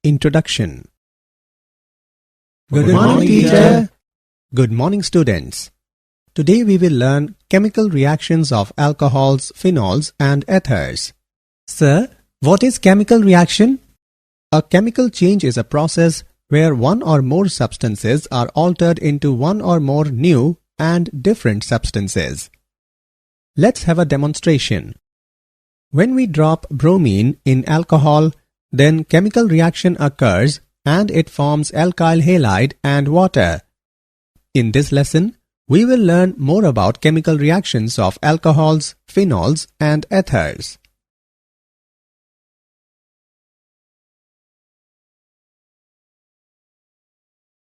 Introduction. Good morning, teacher. Good morning, students. Today we will learn chemical reactions of alcohols, phenols and ethers. Sir, what is chemical reaction? A chemical change is a process where one or more substances are altered into one or more new and different substances. Let's have a demonstration. When we drop bromine in alcohol, then chemical reaction occurs and it forms alkyl halide and water. In this lesson, we will learn more about chemical reactions of alcohols, phenols and ethers.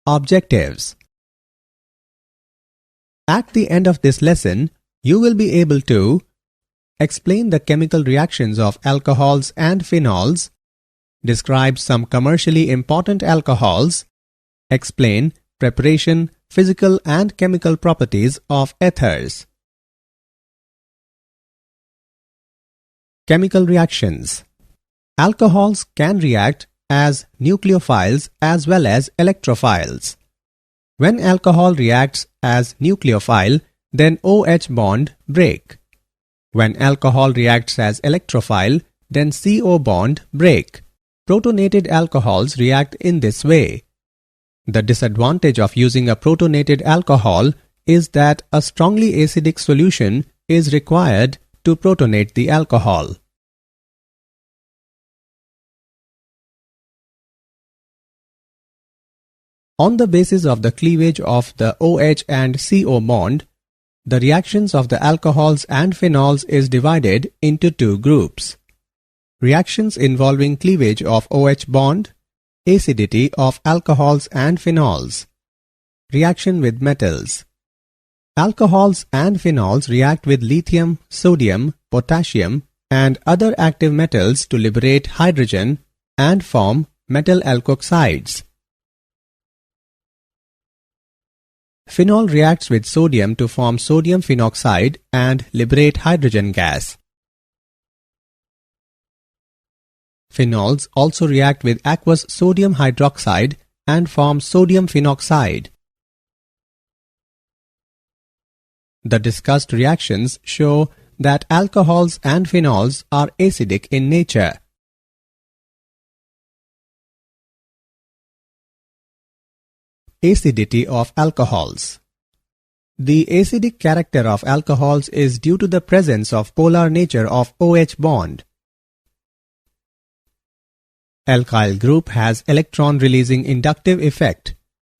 Objectives. At the end of this lesson, you will be able to explain the chemical reactions of alcohols and phenols, describe some commercially important alcohols, explain preparation, physical and chemical properties of ethers. Chemical reactions. Alcohols can react as nucleophiles as well as electrophiles. When alcohol reacts as nucleophile, then OH bond break. When alcohol reacts as electrophile, then CO bond break. Protonated alcohols react in this way. The disadvantage of using a protonated alcohol is that a strongly acidic solution is required to protonate the alcohol. On the basis of the cleavage of the OH and CO bond, the reactions of the alcohols and phenols is divided into two groups. Reactions involving cleavage of OH bond, acidity of alcohols and phenols. Reaction with metals. Alcohols and phenols react with lithium, sodium, potassium and other active metals to liberate hydrogen and form metal alkoxides. Phenol reacts with sodium to form sodium phenoxide and liberate hydrogen gas. Phenols also react with aqueous sodium hydroxide and form sodium phenoxide. The discussed reactions show that alcohols and phenols are acidic in nature. Acidity of alcohols. The acidic character of alcohols is due to the presence of polar nature of OH bond. Alkyl group has electron-releasing inductive effect.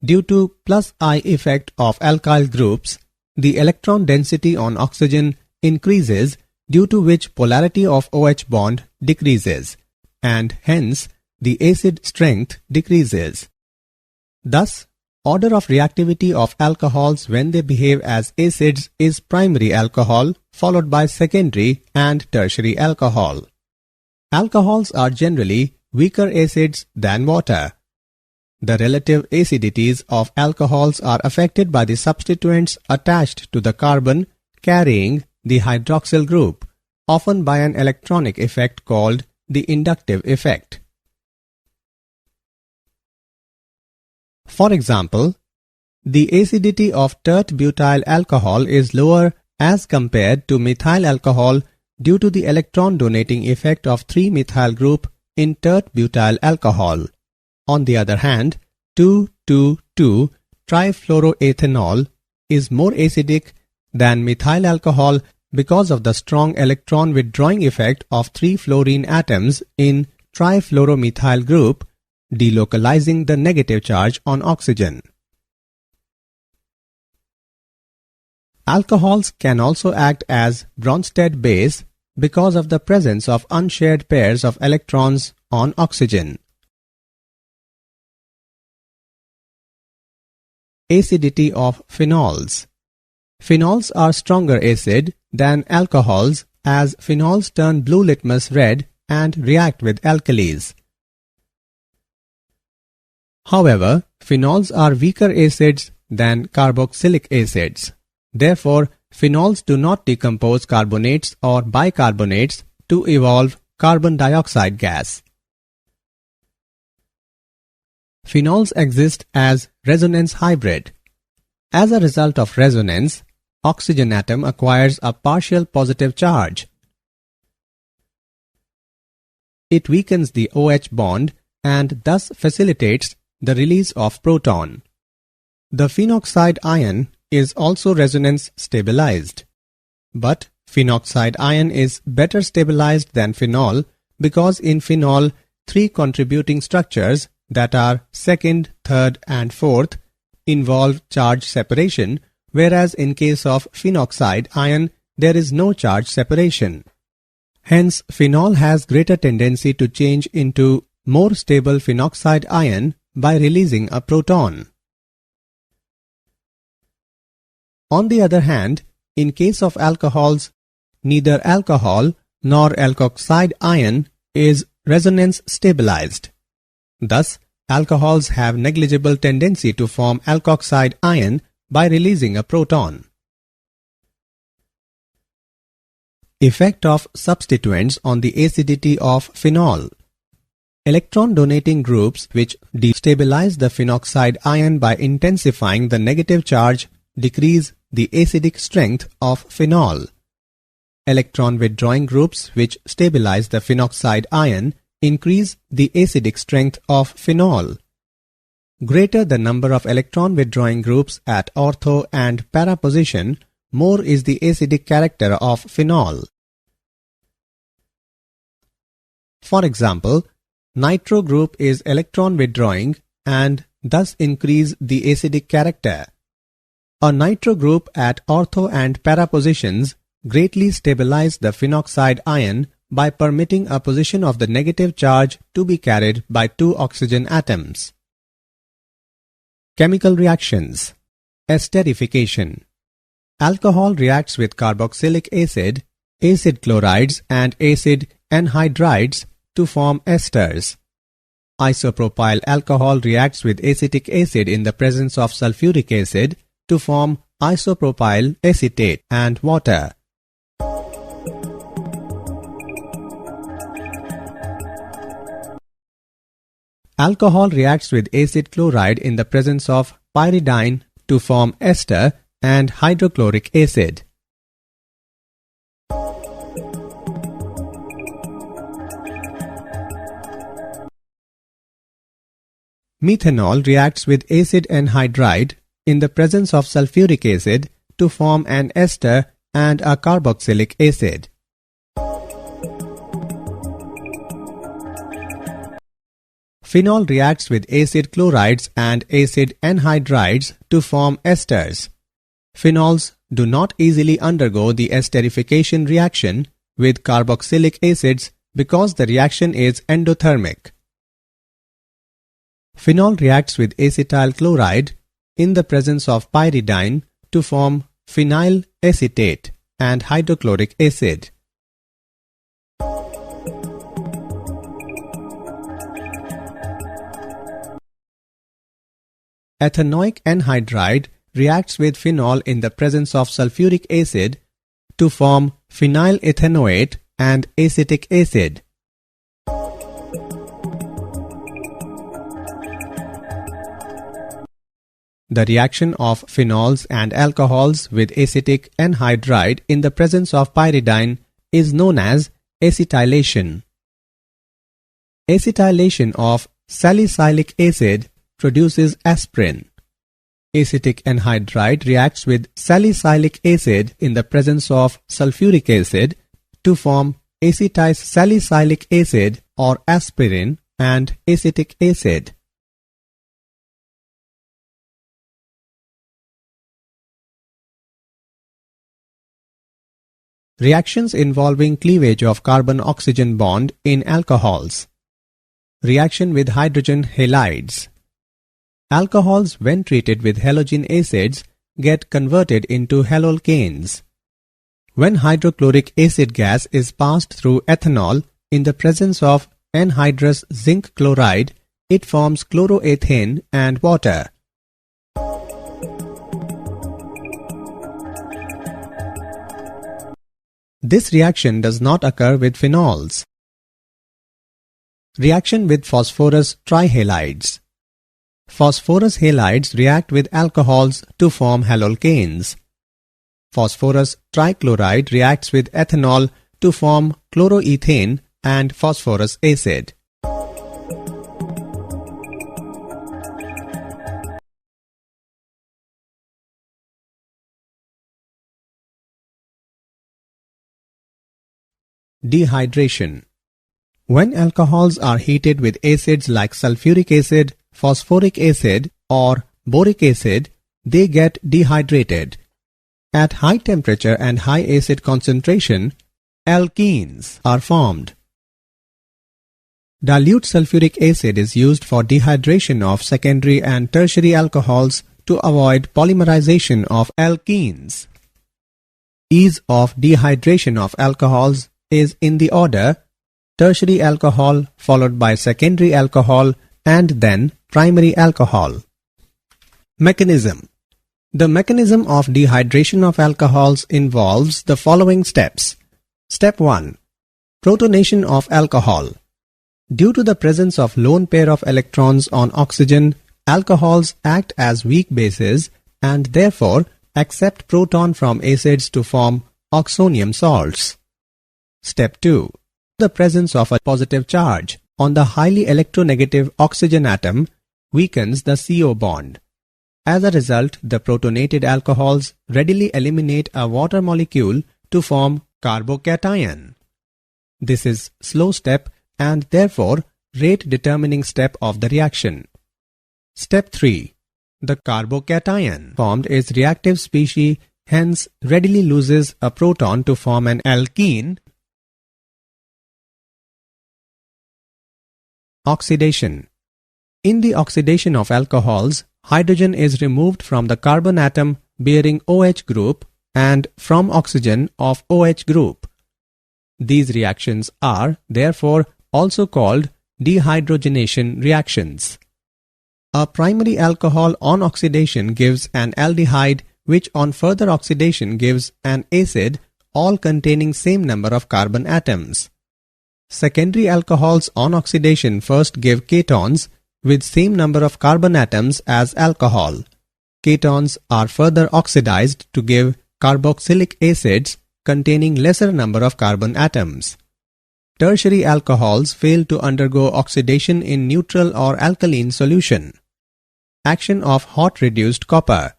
Due to plus I effect of alkyl groups, the electron density on oxygen increases, due to which polarity of OH bond decreases, and hence the acid strength decreases. Thus, order of reactivity of alcohols when they behave as acids is primary alcohol, followed by secondary and tertiary alcohol. Alcohols are generally weaker acids than water. The relative acidities of alcohols are affected by the substituents attached to the carbon carrying the hydroxyl group, often by an electronic effect called the inductive effect. For example, the acidity of tert-butyl alcohol is lower as compared to methyl alcohol due to the electron donating effect of 3-methyl group in tert-butyl alcohol. On the other hand, 2,2,2-trifluoroethanol is more acidic than methyl alcohol because of the strong electron withdrawing effect of 3 fluorine atoms in trifluoromethyl group, delocalizing the negative charge on oxygen. Alcohols can also act as Bronsted base because of the presence of unshared pairs of electrons on oxygen. Acidity of phenols. Phenols are stronger acid than alcohols as phenols turn blue litmus red and react with alkalis. However, phenols are weaker acids than carboxylic acids. Therefore, phenols do not decompose carbonates or bicarbonates to evolve carbon dioxide gas. Phenols exist as resonance hybrid. As a result of resonance, oxygen atom acquires a partial positive charge. It weakens the OH bond and thus facilitates the release of proton. The phenoxide ion is also resonance stabilized. But phenoxide ion is better stabilized than phenol because in phenol, 3 contributing structures that are second, third and fourth involve charge separation, whereas in case of phenoxide ion, there is no charge separation. Hence, phenol has greater tendency to change into more stable phenoxide ion by releasing a proton. On the other hand, in case of alcohols, neither alcohol nor alkoxide ion is resonance stabilized. Thus, alcohols have negligible tendency to form alkoxide ion by releasing a proton. Effect of substituents on the acidity of phenol. Electron-donating groups which destabilize the phenoxide ion by intensifying the negative charge decrease the acidic strength of phenol. Electron-withdrawing groups which stabilize the phenoxide ion increase the acidic strength of phenol. Greater the number of electron-withdrawing groups at ortho and para position, more is the acidic character of phenol. For example, nitro group is electron-withdrawing and thus increase the acidic character. A nitro group at ortho and para positions greatly stabilize the phenoxide ion by permitting a position of the negative charge to be carried by 2 oxygen atoms. Chemical reactions. Esterification. Alcohol reacts with carboxylic acid, acid chlorides and acid anhydrides to form esters. Isopropyl alcohol reacts with acetic acid in the presence of sulfuric acid to form isopropyl acetate and water. Alcohol reacts with acid chloride in the presence of pyridine to form ester and hydrochloric acid. Methanol reacts with acid anhydride in the presence of sulfuric acid to form an ester and a carboxylic acid. Phenol reacts with acid chlorides and acid anhydrides to form esters. Phenols do not easily undergo the esterification reaction with carboxylic acids because the reaction is endothermic. Phenol reacts with acetyl chloride in the presence of pyridine to form phenyl acetate and hydrochloric acid. Ethanoic anhydride reacts with phenol in the presence of sulfuric acid to form phenyl ethanoate and acetic acid. The reaction of phenols and alcohols with acetic anhydride in the presence of pyridine is known as acetylation. Acetylation of salicylic acid produces aspirin. Acetic anhydride reacts with salicylic acid in the presence of sulfuric acid to form acetylsalicylic acid or aspirin and acetic acid. Reactions involving cleavage of carbon-oxygen bond in alcohols. Reaction with hydrogen halides. Alcohols, when treated with halogen acids, get converted into halolcanes. When hydrochloric acid gas is passed through ethanol in the presence of anhydrous zinc chloride, it forms chloroethane and water. This reaction does not occur with phenols. Reaction with phosphorus trihalides. Phosphorus halides react with alcohols to form halolcanes. Phosphorus trichloride reacts with ethanol to form chloroethane and phosphorus acid. Dehydration. When alcohols are heated with acids like sulfuric acid, phosphoric acid, or boric acid, they get dehydrated. At high temperature and high acid concentration, alkenes are formed. Dilute sulfuric acid is used for dehydration of secondary and tertiary alcohols to avoid polymerization of alkenes. Ease of dehydration of alcohols is in the order tertiary alcohol followed by secondary alcohol and then primary alcohol. Mechanism. The mechanism of dehydration of alcohols involves the following steps. Step 1. Protonation of alcohol. Due to the presence of lone pair of electrons on oxygen, alcohols act as weak bases and therefore accept proton from acids to form oxonium salts. Step 2. The presence of a positive charge on the highly electronegative oxygen atom weakens the CO bond. As a result, the protonated alcohols readily eliminate a water molecule to form carbocation. This is slow step and therefore rate determining step of the reaction. Step 3. The carbocation formed is reactive species, hence readily loses a proton to form an alkene. Oxidation. In the oxidation of alcohols, hydrogen is removed from the carbon atom bearing OH group and from oxygen of OH group. These reactions are, therefore, also called dehydrogenation reactions. A primary alcohol on oxidation gives an aldehyde which on further oxidation gives an acid, all containing same number of carbon atoms. Secondary alcohols on oxidation first give ketones with same number of carbon atoms as alcohol. Ketones are further oxidized to give carboxylic acids containing lesser number of carbon atoms. Tertiary alcohols fail to undergo oxidation in neutral or alkaline solution. Action of hot reduced copper.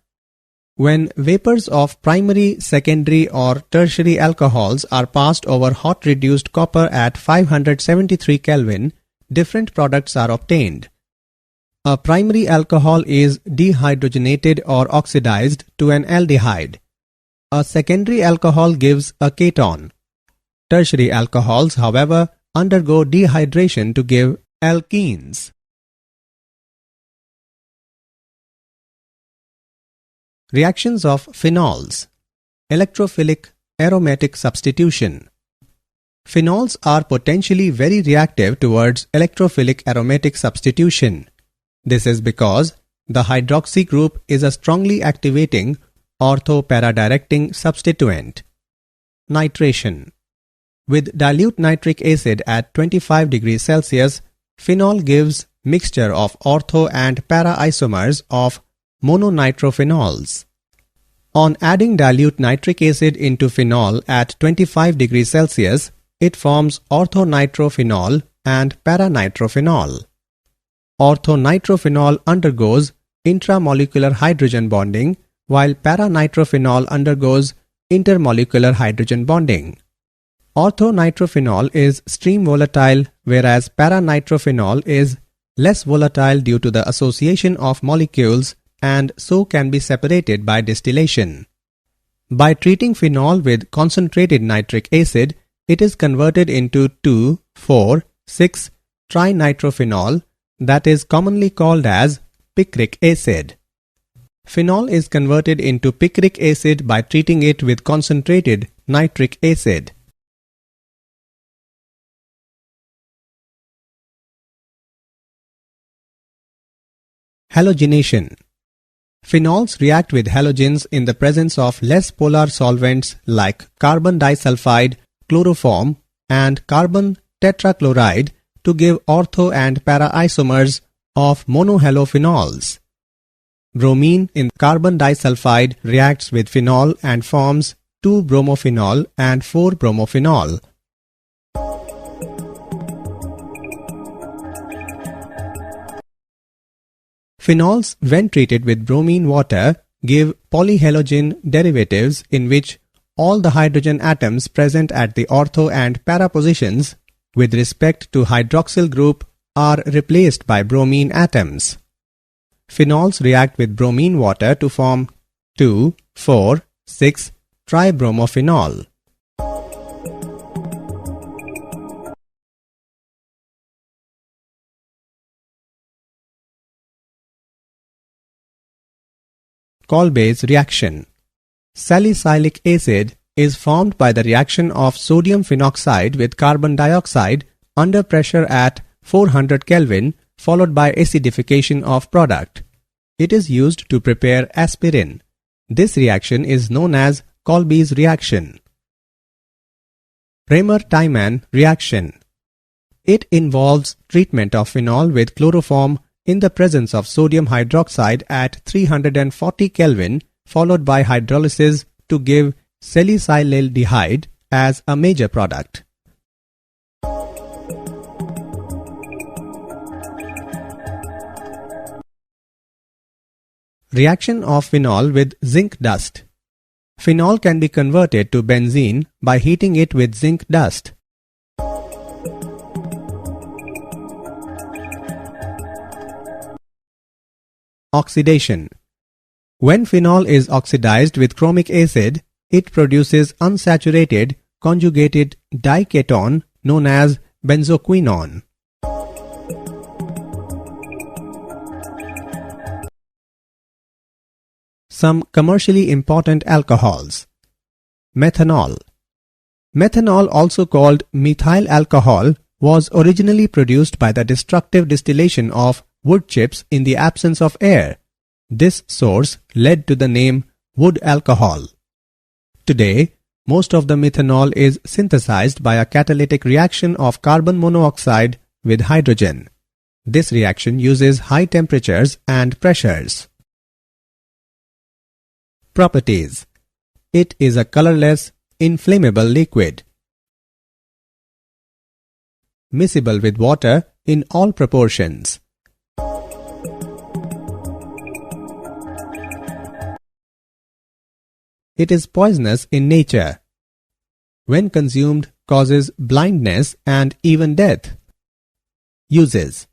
When vapors of primary, secondary or tertiary alcohols are passed over hot reduced copper at 573 Kelvin, different products are obtained. A primary alcohol is dehydrogenated or oxidized to an aldehyde. A secondary alcohol gives a keton. Tertiary alcohols, however, undergo dehydration to give alkenes. Reactions of phenols. Electrophilic aromatic substitution. Phenols are potentially very reactive towards electrophilic aromatic substitution. This is because the hydroxy group is a strongly activating ortho-para-directing substituent. Nitration. With dilute nitric acid at 25 degrees Celsius, phenol gives mixture of ortho and para isomers of mononitrophenols. On adding dilute nitric acid into phenol at 25 degrees Celsius, it forms orthonitrophenol and paranitrophenol. Orthonitrophenol undergoes intramolecular hydrogen bonding, while paranitrophenol undergoes intermolecular hydrogen bonding. Orthonitrophenol is stream volatile, whereas paranitrophenol is less volatile due to the association of molecules and so can be separated by distillation. By treating phenol with concentrated nitric acid, it is converted into 2,4,6-trinitrophenol, that is commonly called as picric acid. Phenol is converted into picric acid by treating it with concentrated nitric acid. Halogenation. Phenols react with halogens in the presence of less polar solvents like carbon disulfide, chloroform, and carbon tetrachloride to give ortho and para isomers of monohalophenols. Bromine in carbon disulfide reacts with phenol and forms 2-bromophenol and 4-bromophenol. Phenols, when treated with bromine water, give polyhalogen derivatives in which all the hydrogen atoms present at the ortho and para positions with respect to hydroxyl group are replaced by bromine atoms. Phenols react with bromine water to form 2,4,6-tribromophenol. Kolbe's reaction. Salicylic acid is formed by the reaction of sodium phenoxide with carbon dioxide under pressure at 400 Kelvin followed by acidification of product. It is used to prepare aspirin. This reaction is known as Kolbe's reaction. Raymer-Tiemann reaction. It involves treatment of phenol with chloroform in the presence of sodium hydroxide at 340 Kelvin followed by hydrolysis to give salicylaldehyde as a major product. Reaction of phenol with zinc dust. Phenol can be converted to benzene by heating it with zinc dust. Oxidation. When phenol is oxidized with chromic acid, it produces unsaturated conjugated dication known as benzoquinone. Some commercially important alcohols. Methanol. Methanol, also called methyl alcohol, was originally produced by the destructive distillation of wood chips in the absence of air. This source led to the name wood alcohol. Today, most of the methanol is synthesized by a catalytic reaction of carbon monoxide with hydrogen. This reaction uses high temperatures and pressures. Properties. It is a colorless, inflammable liquid. Miscible with water in all proportions. It is poisonous in nature. When consumed, causes blindness and even death. Uses.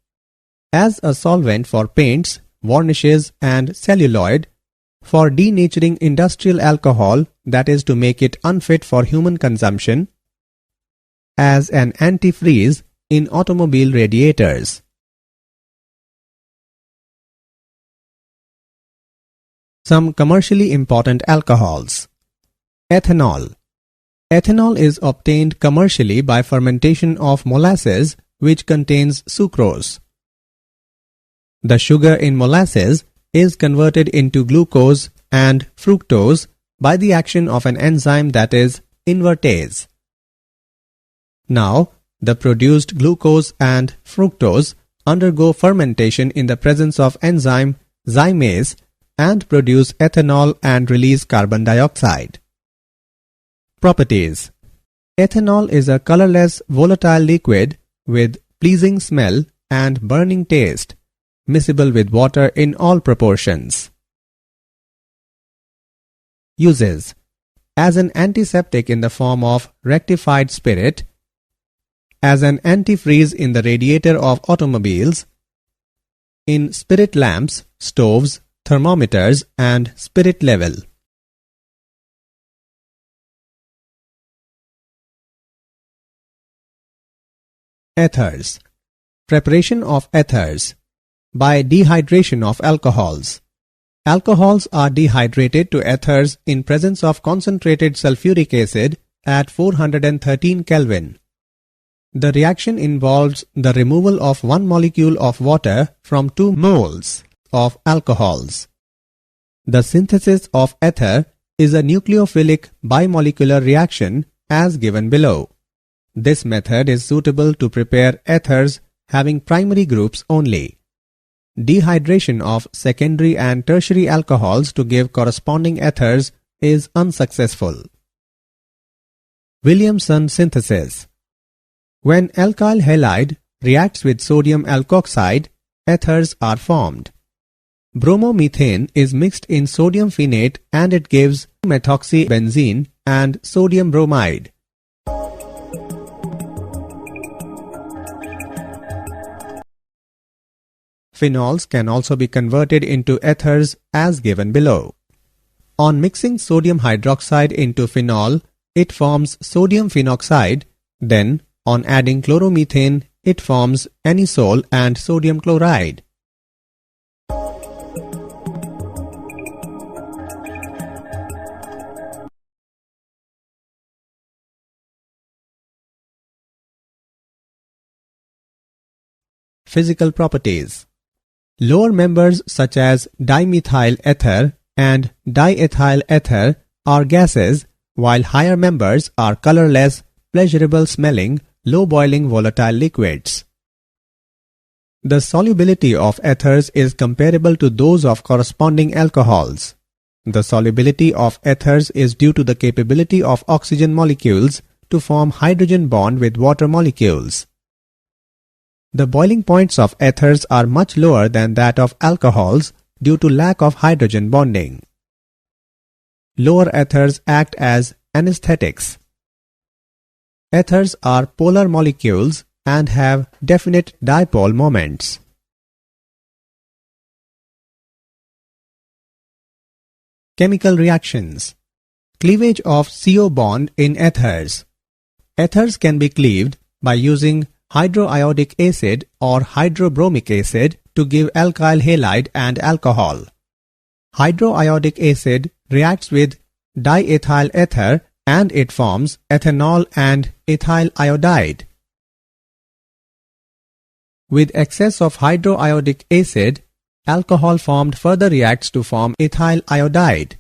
As a solvent for paints, varnishes and celluloid, for denaturing industrial alcohol, that is to make it unfit for human consumption, as an antifreeze in automobile radiators. Some commercially important alcohols. Ethanol. Ethanol is obtained commercially by fermentation of molasses which contains sucrose. The sugar in molasses is converted into glucose and fructose by the action of an enzyme that is invertase. Now, the produced glucose and fructose undergo fermentation in the presence of enzyme zymase and produce ethanol and release carbon dioxide. Properties. Ethanol is a colorless, volatile liquid with pleasing smell and burning taste, miscible with water in all proportions. Uses. As an antiseptic in the form of rectified spirit, as an antifreeze in the radiator of automobiles, in spirit lamps, stoves, thermometers and spirit level. Ethers. Preparation of ethers. By dehydration of alcohols. Alcohols are dehydrated to ethers in presence of concentrated sulfuric acid at 413 Kelvin. The reaction involves the removal of one molecule of water from 2 moles of alcohols. The synthesis of ether is a nucleophilic bimolecular reaction as given below. This method is suitable to prepare ethers having primary groups only. dehydration of secondary and tertiary alcohols to give corresponding ethers is unsuccessful. Williamson synthesis. When alkyl halide reacts with sodium alkoxide, ethers are formed. Bromomethane is mixed in sodium phenate and it gives methoxybenzene and sodium bromide. Phenols can also be converted into ethers as given below. On mixing sodium hydroxide into phenol, it forms sodium phenoxide. Then, on adding chloromethane, it forms anisole and sodium chloride. Physical properties. Lower members such as dimethyl ether and diethyl ether are gases, while higher members are colorless, pleasurable smelling, low boiling volatile liquids. The solubility of ethers is comparable to those of corresponding alcohols. The solubility of ethers is due to the capability of oxygen molecules to form hydrogen bond with water molecules. The boiling points of ethers are much lower than that of alcohols due to lack of hydrogen bonding. Lower ethers act as anesthetics. Ethers are polar molecules and have definite dipole moments. Chemical reactions. Cleavage of CO bond in ethers. Ethers can be cleaved by using hydroiodic acid or hydrobromic acid to give alkyl halide and alcohol. Hydroiodic acid reacts with diethyl ether and it forms ethanol and ethyl iodide. With excess of hydroiodic acid, alcohol formed further reacts to form ethyl iodide.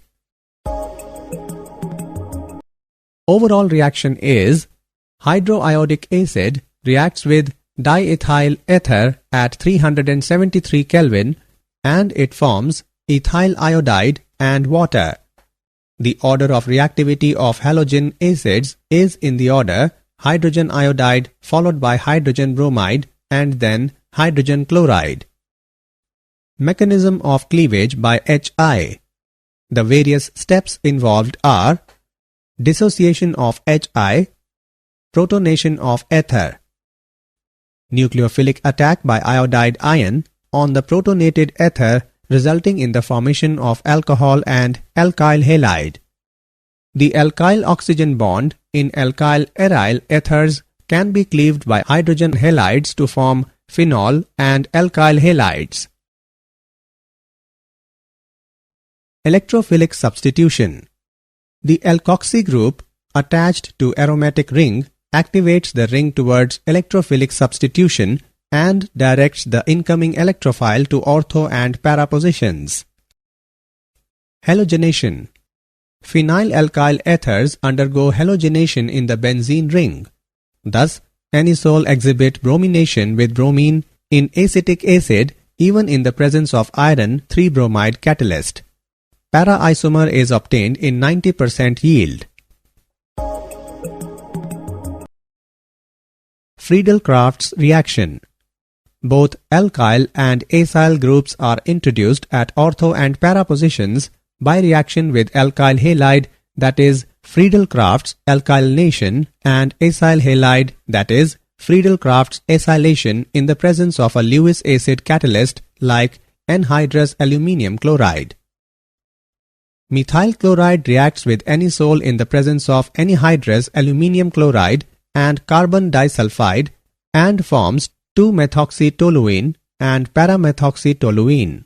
Overall reaction is hydroiodic acid reacts with diethyl ether at 373 Kelvin and it forms ethyl iodide and water. The order of reactivity of halogen acids is in the order hydrogen iodide followed by hydrogen bromide and then hydrogen chloride. Mechanism of cleavage by HI. The various steps involved are dissociation of HI, protonation of ether, nucleophilic attack by iodide ion on the protonated ether resulting in the formation of alcohol and alkyl halide. The alkyl oxygen bond in alkyl aryl ethers can be cleaved by hydrogen halides to form phenol and alkyl halides. Electrophilic substitution. The alkoxy group attached to aromatic ring activates the ring towards electrophilic substitution and directs the incoming electrophile to ortho and para positions. Halogenation. Phenylalkyl ethers undergo halogenation in the benzene ring. Thus, anisole exhibit bromination with bromine in acetic acid even in the presence of iron 3-bromide catalyst. Para isomer is obtained in 90% yield. Friedel-Crafts reaction. Both alkyl and acyl groups are introduced at ortho and para positions by reaction with alkyl halide, that is Friedel-Crafts alkylation, and acyl halide, that is Friedel-Crafts acylation in the presence of a Lewis acid catalyst like anhydrous aluminium chloride. Methyl chloride reacts with anisole in the presence of anhydrous aluminium chloride and carbon disulfide and forms 2-methoxytoluene and paramethoxytoluene.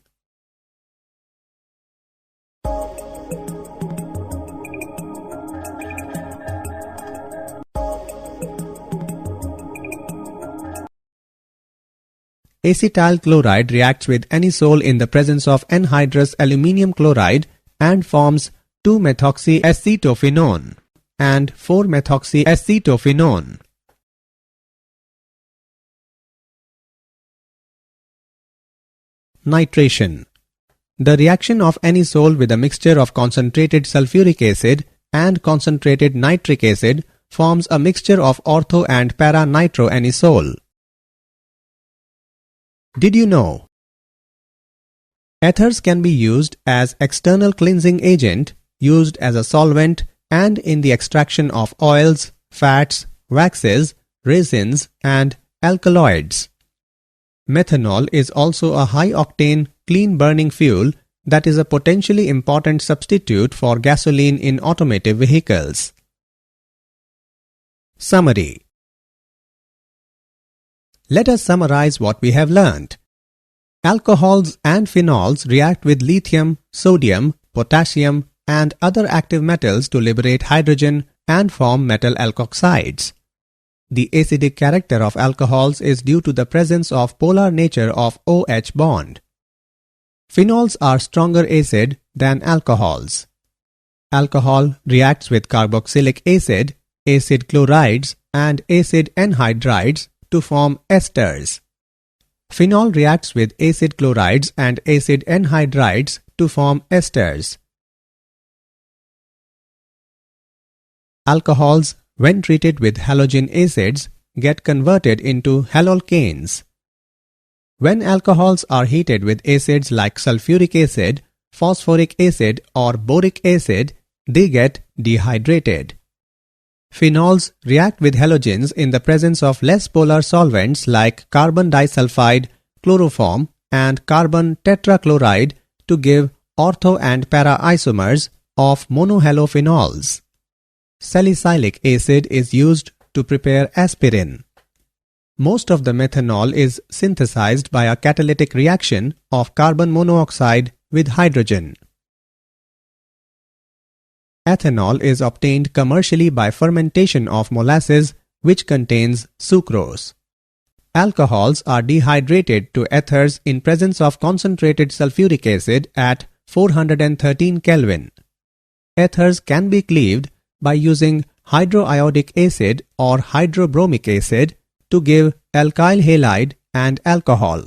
Acetyl chloride reacts with anisole in the presence of anhydrous aluminium chloride and forms 2-methoxyacetophenone and 4-methoxyacetophenone. nitration. The reaction of anisole with a mixture of concentrated sulfuric acid and concentrated nitric acid forms a mixture of ortho and para-nitroanisole. Did you know? Ethers can be used as external cleansing agent, used as a solvent, and in the extraction of oils, fats, waxes, resins, and alkaloids. Methanol is also a high-octane, clean-burning fuel that is a potentially important substitute for gasoline in automotive vehicles. Summary. Let us summarize what we have learned. Alcohols and phenols react with lithium, sodium, potassium, and other active metals to liberate hydrogen and form metal alkoxides. The acidic character of alcohols is due to the presence of polar nature of OH bond. Phenols are stronger acid than alcohols. Alcohol reacts with carboxylic acid, acid chlorides, and acid anhydrides to form esters. Phenol reacts with acid chlorides and acid anhydrides to form esters. Alcohols, when treated with halogen acids, get converted into halolcanes. When alcohols are heated with acids like sulfuric acid, phosphoric acid, or boric acid, they get dehydrated. Phenols react with halogens in the presence of less polar solvents like carbon disulfide, chloroform, and carbon tetrachloride to give ortho and para isomers of monohalophenols. Salicylic acid is used to prepare aspirin. Most of the methanol is synthesized by a catalytic reaction of carbon monoxide with hydrogen. Ethanol is obtained commercially by fermentation of molasses, which contains sucrose. Alcohols are dehydrated to ethers in presence of concentrated sulfuric acid at 413 Kelvin. Ethers can be cleaved by using hydroiodic acid or hydrobromic acid to give alkyl halide and alcohol.